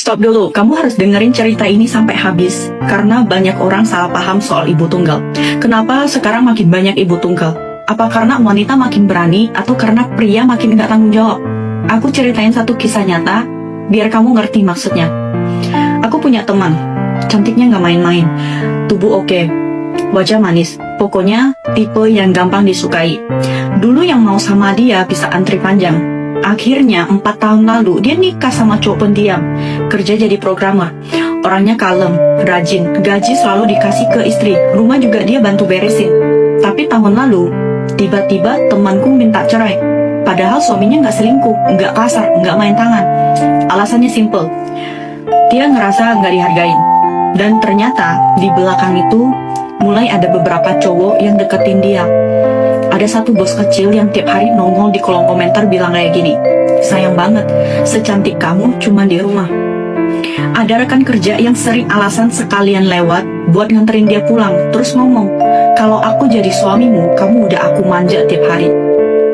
Stop dulu, kamu harus dengerin cerita ini sampai habis. Karena banyak orang salah paham soal ibu tunggal. Kenapa sekarang makin banyak ibu tunggal? Apa karena wanita makin berani atau karena pria makin nggak tanggung jawab? Aku ceritain satu kisah nyata, biar kamu ngerti maksudnya. Aku punya teman, cantiknya nggak main-main, tubuh oke, wajah manis, pokoknya tipe yang gampang disukai. Dulu yang mau sama dia bisa antri panjang. Akhirnya 4 tahun lalu dia nikah sama cowok pendiam, kerja jadi programmer. Orangnya kalem, rajin, gaji selalu dikasih ke istri, rumah juga dia bantu beresin. Tapi tahun lalu, tiba-tiba temanku minta cerai. Padahal suaminya nggak selingkuh, nggak kasar, nggak main tangan. Alasannya simple, dia ngerasa nggak dihargain. Dan ternyata di belakang itu mulai ada beberapa cowok yang deketin dia. Ada satu bos kecil yang tiap hari nongol di kolom komentar bilang kayak gini, sayang banget, secantik kamu cuma di rumah. Ada rekan kerja yang sering alasan sekalian lewat buat nganterin dia pulang, terus ngomong, kalau aku jadi suamimu, kamu udah aku manja tiap hari.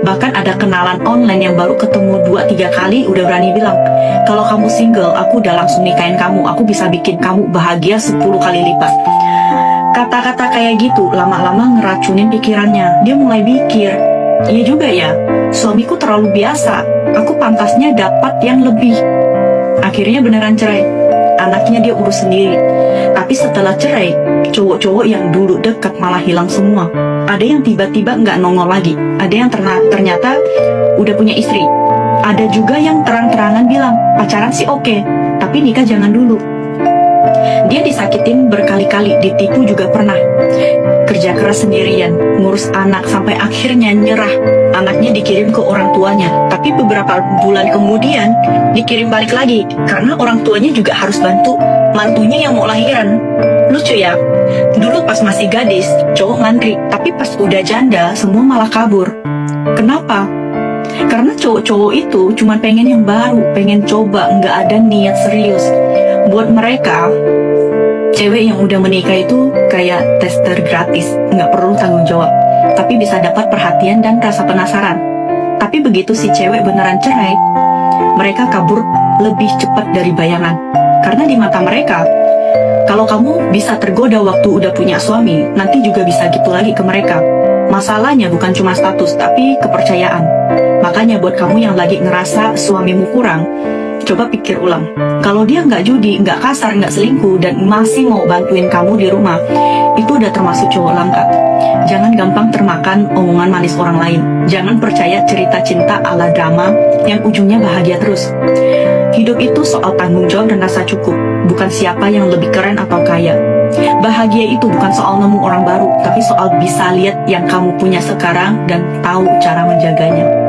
Bahkan ada kenalan online yang baru ketemu 2-3 kali udah berani bilang, kalau kamu single, aku udah langsung nikahin kamu, aku bisa bikin kamu bahagia 10 kali lipat. Kata-kata kayak gitu lama-lama ngeracunin pikirannya. Dia mulai mikir, iya juga ya, suamiku terlalu biasa, aku pantasnya dapat yang lebih. Akhirnya beneran cerai. Anaknya dia urus sendiri. Tapi setelah cerai, cowok-cowok yang dulu dekat malah hilang semua. Ada yang tiba-tiba nggak nongol lagi. Ada yang ternyata udah punya istri. Ada juga yang terang-terangan bilang, pacaran sih oke, tapi nikah jangan dulu. Dia disakitin berkali-kali, ditipu juga pernah. Kerja keras sendirian, ngurus anak sampai akhirnya nyerah. Anaknya dikirim ke orang tuanya, tapi beberapa bulan kemudian dikirim balik lagi karena orang tuanya juga harus bantu mantunya yang mau lahiran. Lucu ya, dulu pas masih gadis cowok ngantri, tapi pas udah janda semua malah kabur. Kenapa? Karena cowok-cowok itu cuma pengen yang baru, pengen coba, nggak ada niat serius. Buat mereka, cewek yang udah menikah itu kayak tester gratis, nggak perlu tanggung jawab, tapi bisa dapat perhatian dan rasa penasaran. Tapi begitu si cewek beneran cerai, mereka kabur lebih cepat dari bayangan. Karena di mata mereka, kalau kamu bisa tergoda waktu udah punya suami, nanti juga bisa gitu lagi ke mereka. Masalahnya bukan cuma status, tapi kepercayaan. Makanya buat kamu yang lagi ngerasa suamimu kurang, coba pikir ulang. Kalau dia nggak judi, nggak kasar, nggak selingkuh, dan masih mau bantuin kamu di rumah, itu udah termasuk cowok langka. Jangan gampang termakan omongan manis orang lain. Jangan percaya cerita cinta ala drama yang ujungnya bahagia terus. Hidup itu soal tanggung jawab dan rasa cukup, bukan siapa yang lebih keren atau kaya. Bahagia itu bukan soal nemu orang baru, tapi soal bisa lihat yang kamu punya sekarang dan tahu cara menjaganya.